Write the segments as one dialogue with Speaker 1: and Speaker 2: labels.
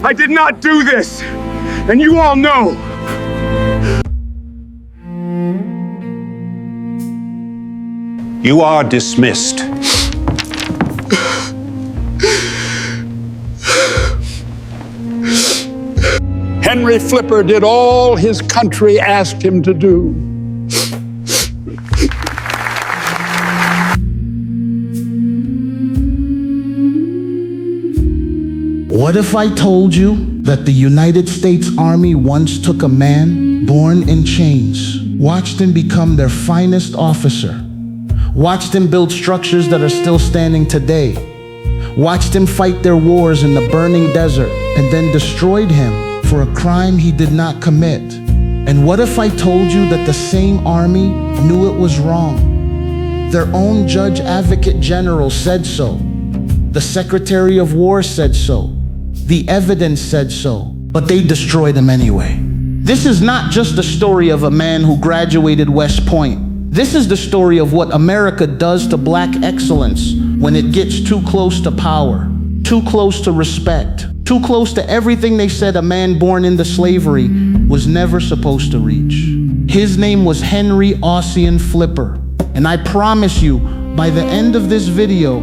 Speaker 1: I did not do this, and you all know.
Speaker 2: You are dismissed.
Speaker 3: Henry Flipper did all his country asked him to do.
Speaker 4: What if I told you that the United States Army once took a man born in chains, watched him become their finest officer, watched him build structures that are still standing today, watched him fight their wars in the burning desert, and then destroyed him for a crime he did not commit? And what if I told you that the same army knew it was wrong? Their own judge advocate general said so. The Secretary of War said so. The evidence said so, but they destroyed him anyway. This is not just the story of a man who graduated West Point. This is the story of what America does to black excellence when it gets too close to power, too close to respect, too close to everything they said a man born into slavery was never supposed to reach. His name was Henry Ossian Flipper, and I promise you, by the end of this video,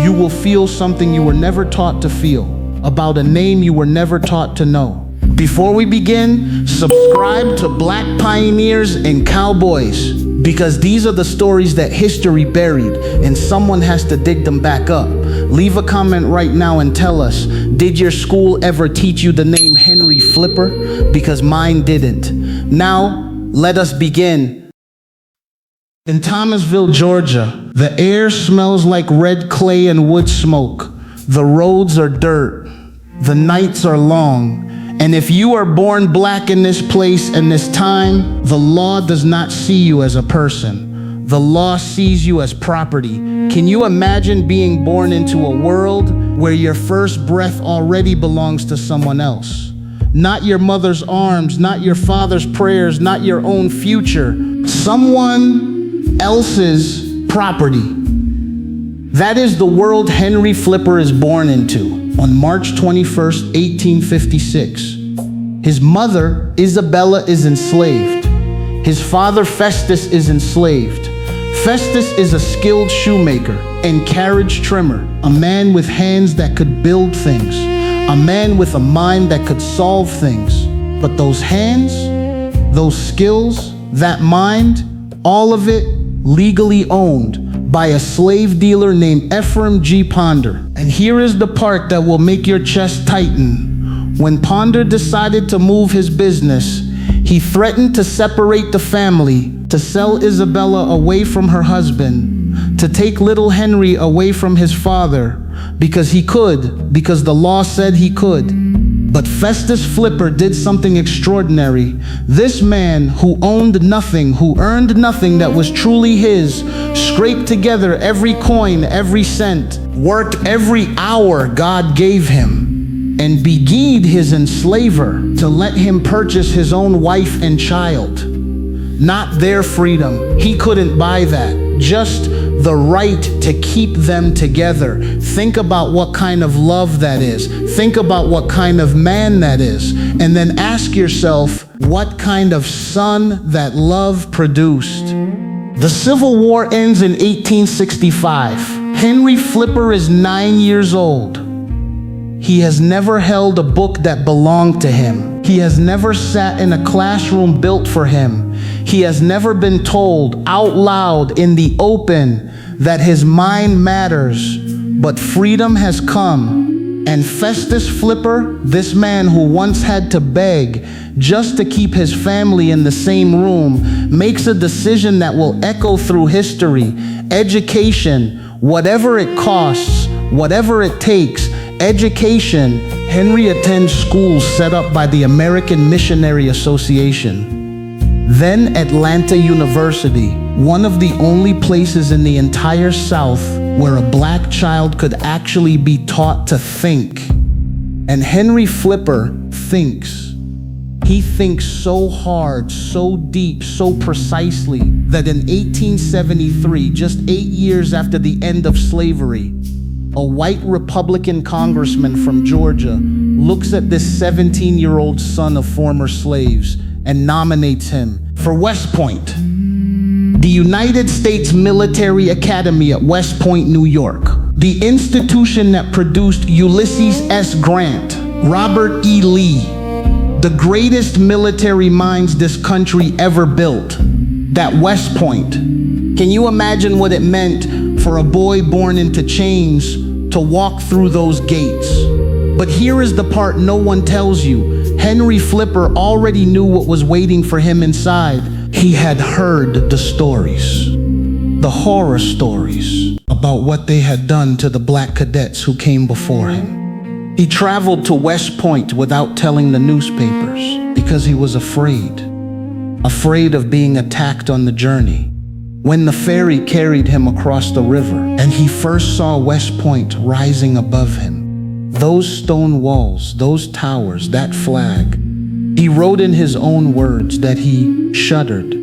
Speaker 4: you will feel something you were never taught to feel, about a name you were never taught to know. Before we begin, subscribe to Black Pioneers and Cowboys, because these are the stories that history buried, and someone has to dig them back up. Leave a comment right now and tell us, did your school ever teach you the name Henry Flipper? Because mine didn't. Now, let us begin. In Thomasville, Georgia, the air smells like red clay and wood smoke. The roads are dirt. The nights are long. And if you are born black in this place and this time, the law does not see you as a person. The law sees you as property. Can you imagine being born into a world where your first breath already belongs to someone else? Not your mother's arms, not your father's prayers, not your own future. Someone else's property. That is the world Henry Flipper is born into on March 21st, 1856. His mother, Isabella, is enslaved. His father, Festus, is enslaved. Festus is a skilled shoemaker and carriage trimmer, a man with hands that could build things, a man with a mind that could solve things. But those hands, those skills, that mind, all of it legally owned by a slave dealer named Ephraim G. Ponder. And here is the part that will make your chest tighten. When Ponder decided to move his business, he threatened to separate the family, to sell Isabella away from her husband, to take little Henry away from his father, because he could, because the law said he could. But Festus Flipper did something extraordinary. This man who owned nothing, who earned nothing that was truly his, scraped together every coin, every cent, worked every hour God gave him, and beguiled his enslaver to let him purchase his own wife and child. Not their freedom. He couldn't buy that. Just the right to keep them together. Think about what kind of love that is. Think about what kind of man that is. And then ask yourself what kind of son that love produced. The Civil War ends in 1865. Henry Flipper is 9 years old. He has never held a book that belonged to him. He has never sat in a classroom built for him. He has never been told out loud in the open that his mind matters. But freedom has come. And Festus Flipper, this man who once had to beg just to keep his family in the same room, makes a decision that will echo through history. Education, whatever it costs, whatever it takes, education. Henry attends schools set up by the American Missionary Association. Then Atlanta University, one of the only places in the entire South where a black child could actually be taught to think. And Henry Flipper thinks. He thinks so hard, so deep, so precisely that in 1873, just 8 years after the end of slavery, a white Republican congressman from Georgia looks at this 17-year-old son of former slaves and nominates him for West Point, the United States Military Academy at West Point, New York, the institution that produced Ulysses S. Grant, Robert E. Lee, the greatest military minds this country ever built. That West Point. Can you imagine what it meant for a boy born into chains to walk through those gates? But here is the part no one tells you. Henry Flipper already knew what was waiting for him inside. He had heard the stories, the horror stories about what they had done to the black cadets who came before him. He traveled to West Point without telling the newspapers because he was afraid of being attacked on the journey. When the ferry carried him across the river and he first saw West Point rising above him, those stone walls, those towers, that flag, he wrote in his own words that he shuddered.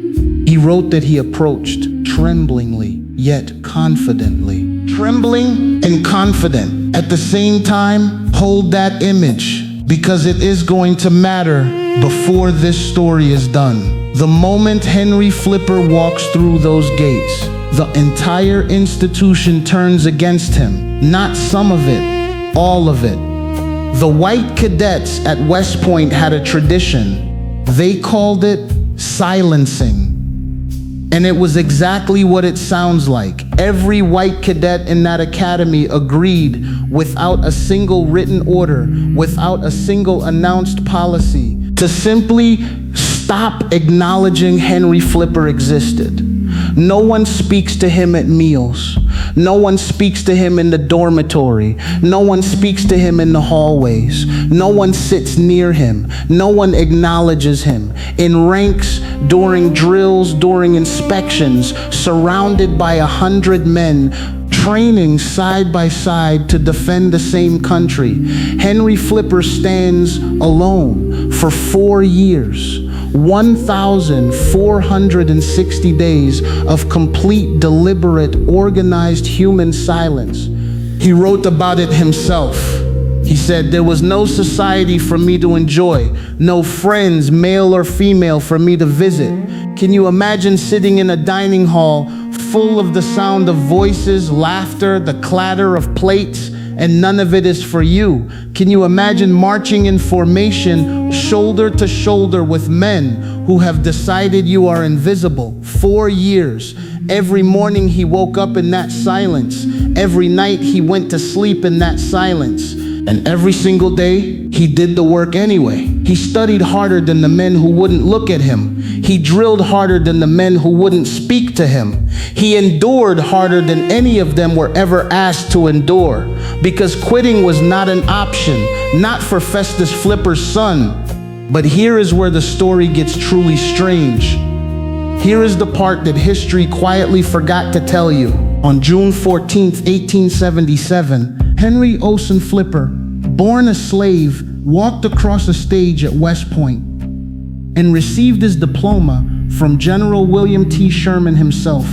Speaker 4: He wrote that he approached tremblingly yet confidently. Trembling and confident at the same time. Hold that image, because it is going to matter before this story is done. The moment Henry Flipper walks through those gates, the entire institution turns against him. Not some of it, all of it. The white cadets at West Point had a tradition. They called it silencing. And it was exactly what it sounds like. Every white cadet in that academy agreed, without a single written order, without a single announced policy, to simply stop acknowledging Henry Flipper existed. No one speaks to him at meals. No one speaks to him in the dormitory. No one speaks to him in the hallways. No one sits near him. No one acknowledges him. In ranks, during drills, during inspections, surrounded by 100 men, training side by side to defend the same country, Henry Flipper stands alone for 4 years. 1,460 days of complete, deliberate, organized human silence. He wrote about it himself. He said, "There was no society for me to enjoy, no friends, male or female, for me to visit." Can you imagine sitting in a dining hall full of the sound of voices, laughter, the clatter of plates, and none of it is for you? Can you imagine marching in formation, shoulder to shoulder with men who have decided you are invisible? 4 years. Every morning he woke up in that silence. Every night he went to sleep in that silence. And every single day, he did the work anyway. He studied harder than the men who wouldn't look at him. He drilled harder than the men who wouldn't speak to him. He endured harder than any of them were ever asked to endure, because quitting was not an option, not for Festus Flipper's son. But here is where the story gets truly strange. Here is the part that history quietly forgot to tell you. On June 14th, 1877, Henry Ossian Flipper, born a slave, walked across a stage at West Point and received his diploma from General William T. Sherman himself,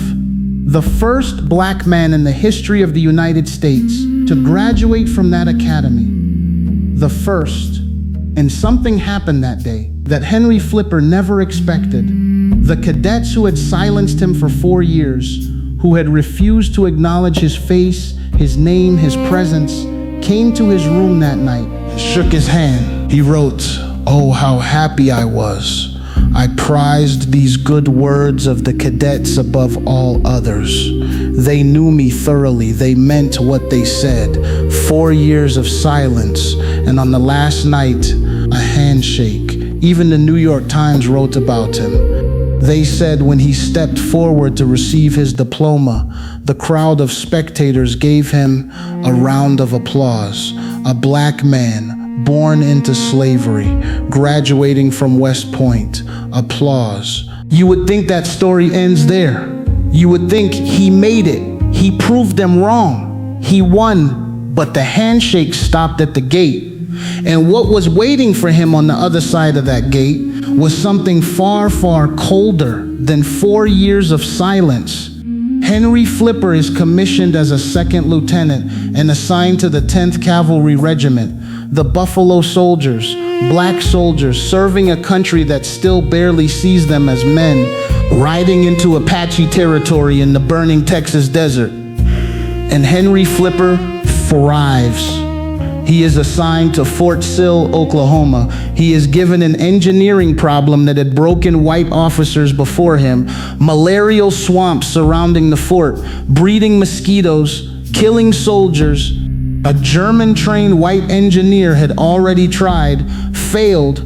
Speaker 4: the first black man in the history of the United States to graduate from that academy. The first. And something happened that day that Henry Flipper never expected. The cadets who had silenced him for 4 years, who had refused to acknowledge his face, his name, his presence, came to his room that night and shook his hand. He wrote, "Oh, how happy I was. I prized these good words of the cadets above all others. They knew me thoroughly. They meant what they said. 4 years of silence, and on the last night, a handshake." Even the New York Times wrote about him. They said when he stepped forward to receive his diploma, the crowd of spectators gave him a round of applause. A black man, born into slavery, graduating from West Point. Applause. You would think that story ends there. You would think he made it. He proved them wrong. He won, but the handshake stopped at the gate. And what was waiting for him on the other side of that gate was something far, far colder than 4 years of silence. Henry Flipper is commissioned as a second lieutenant and assigned to the 10th Cavalry Regiment, the Buffalo Soldiers, black soldiers serving a country that still barely sees them as men, riding into Apache territory in the burning Texas desert. And Henry Flipper thrives. He is assigned to Fort Sill, Oklahoma. He is given an engineering problem that had broken white officers before him, malarial swamps surrounding the fort, breeding mosquitoes, killing soldiers. A German-trained white engineer had already tried, failed.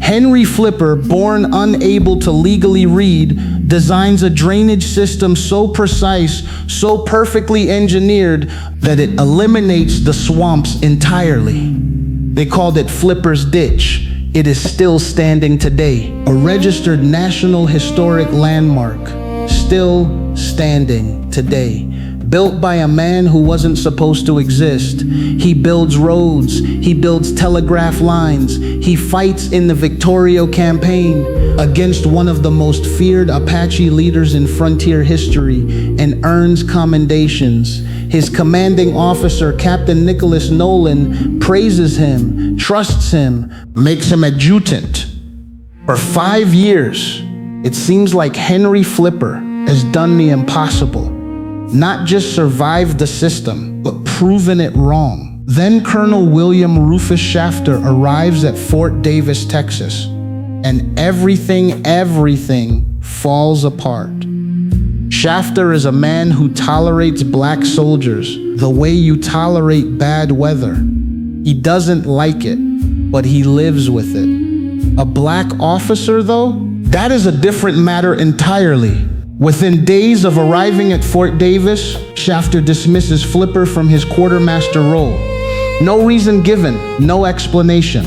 Speaker 4: Henry Flipper, born unable to legally read, designs a drainage system so precise, so perfectly engineered, that it eliminates the swamps entirely. They called it Flipper's Ditch. It is still standing today, a registered National Historic Landmark, still standing today. Built by a man who wasn't supposed to exist. He builds roads, he builds telegraph lines, he fights in the Victoria campaign against one of the most feared Apache leaders in frontier history and earns commendations. His commanding officer, Captain Nicholas Nolan, praises him, trusts him, makes him adjutant. For 5 years, it seems like Henry Flipper has done the impossible. Not just survived the system, but proven it wrong. Then Colonel William Rufus Shafter arrives at Fort Davis, Texas, and everything falls apart. Shafter is a man who tolerates black soldiers the way you tolerate bad weather. He doesn't like it, but he lives with it. A black officer, though, that is a different matter entirely. Within days of arriving at Fort Davis, Shafter dismisses Flipper from his quartermaster role. No reason given, no explanation.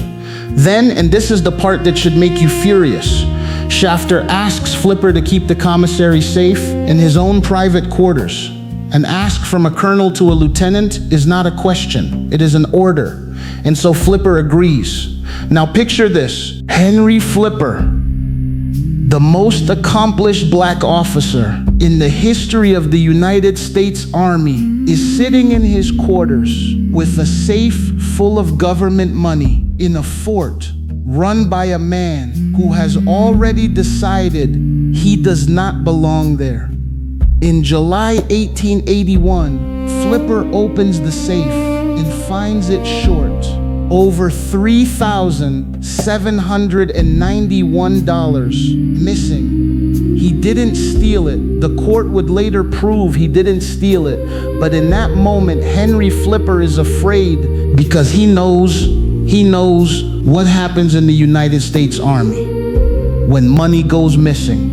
Speaker 4: Then, and this is the part that should make you furious, Shafter asks Flipper to keep the commissary safe in his own private quarters. An ask from a colonel to a lieutenant is not a question, it is an order. And so Flipper agrees. Now picture this, Henry Flipper, the most accomplished black officer in the history of the United States Army, is sitting in his quarters with a safe full of government money in a fort run by a man who has already decided he does not belong there. In July 1881, Flipper opens the safe and finds it short over $3,791 missing. He didn't steal it. The court would later prove he didn't steal it. But in that moment, Henry Flipper is afraid because he knows what happens in the United States Army when money goes missing.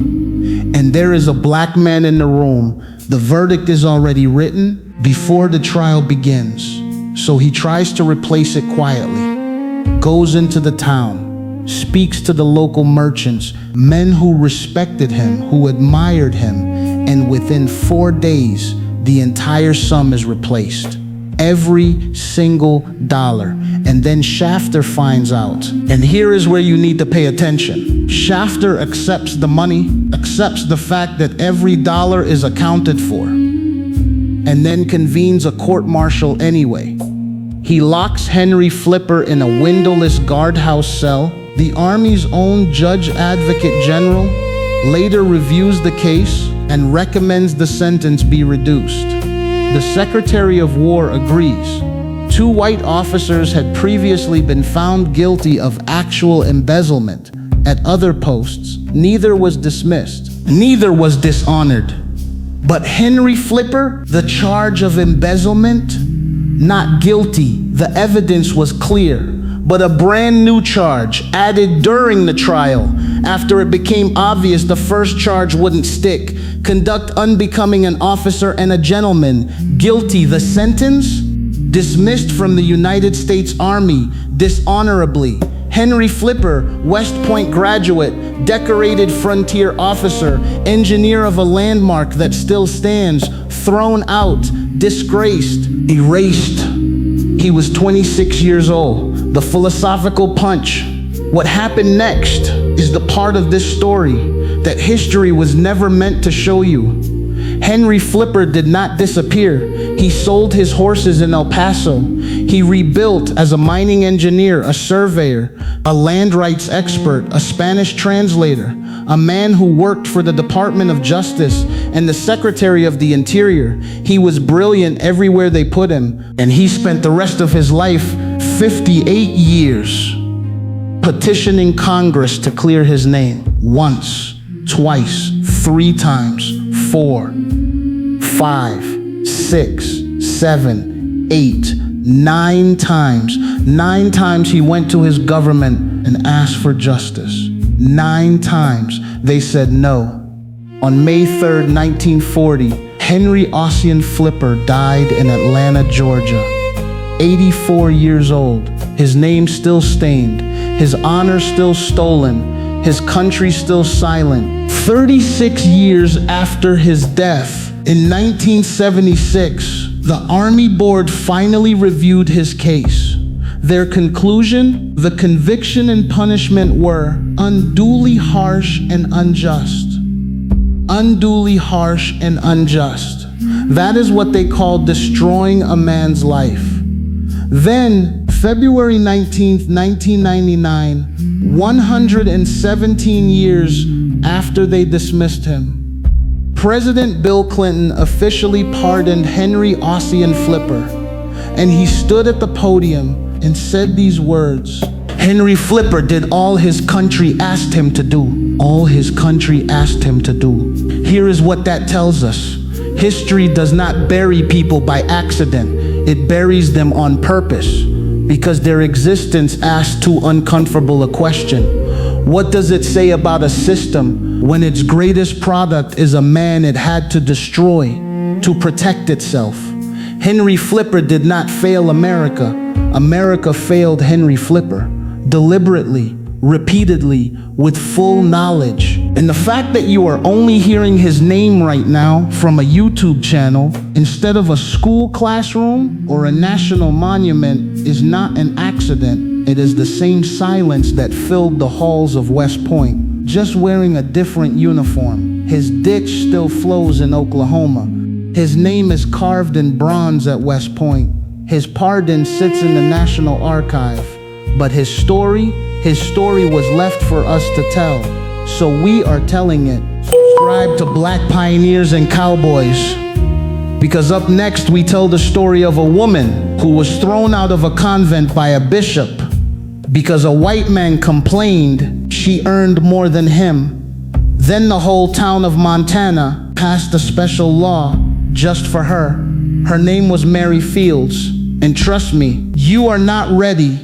Speaker 4: And there is a black man in the room. The verdict is already written before the trial begins. So he tries to replace it quietly, goes into the town, speaks to the local merchants, men who respected him, who admired him, and within 4 days, the entire sum is replaced. Every single dollar. And then Shafter finds out. And here is where you need to pay attention. Shafter accepts the money, accepts the fact that every dollar is accounted for, and then convenes a court-martial anyway. He locks Henry Flipper in a windowless guardhouse cell. The Army's own Judge Advocate General later reviews the case and recommends the sentence be reduced. The Secretary of War agrees. 2 white officers had previously been found guilty of actual embezzlement at other posts. Neither was dismissed. Neither was dishonored. But Henry Flipper, the charge of embezzlement, not guilty. The evidence was clear, but a brand new charge added during the trial after it became obvious the first charge wouldn't stick. Conduct unbecoming an officer and a gentleman. Guilty. The sentence? Dismissed from the United States Army dishonorably. Henry Flipper, West Point graduate, decorated frontier officer, engineer of a landmark that still stands, thrown out, disgraced, erased. He was 26 years old. The philosophical punch. What happened next is the part of this story that history was never meant to show you. Henry Flipper did not disappear. He sold his horses in El Paso. He rebuilt as a mining engineer, a surveyor, a land rights expert, a Spanish translator, a man who worked for the Department of Justice and the Secretary of the Interior. He was brilliant everywhere they put him, and he spent the rest of his life, 58 years, petitioning Congress to clear his name. Once, twice, 3 times, 4, 5, 6, 7, 8, 9 times. 9 times he went to his government and asked for justice. 9 times they said no. On May 3rd, 1940, Henry Ossian Flipper died in Atlanta, Georgia. 84 years old, his name still stained, his honor still stolen, his country still silent. 36 years after his death, in 1976, the Army Board finally reviewed his case. Their conclusion, the conviction and punishment were unduly harsh and unjust. Unduly harsh and unjust. That is what they call destroying a man's life. Then, February 19th, 1999, 117 years after they dismissed him, President Bill Clinton officially pardoned Henry Ossian Flipper, and he stood at the podium and said these words: Henry Flipper did all his country asked him to do. All his country asked him to do. Here is what that tells us. History does not bury people by accident. It buries them on purpose, because their existence asks too uncomfortable a question. What does it say about a system when its greatest product is a man it had to destroy to protect itself? Henry Flipper did not fail America. America failed Henry Flipper, deliberately, repeatedly, with full knowledge. And the fact that you are only hearing his name right now from a YouTube channel instead of a school classroom or a national monument is not an accident. It is the same silence that filled the halls of West Point, just wearing a different uniform. His ditch still flows in Oklahoma. His name is carved in bronze at West Point. His pardon sits in the National Archive. But his story was left for us to tell. So we are telling it. Subscribe to Black Pioneers and Cowboys, because up next we tell the story of a woman who was thrown out of a convent by a bishop because a white man complained she earned more than him. Then the whole town of Montana passed a special law just for her. Her name was Mary Fields. And trust me, you are not ready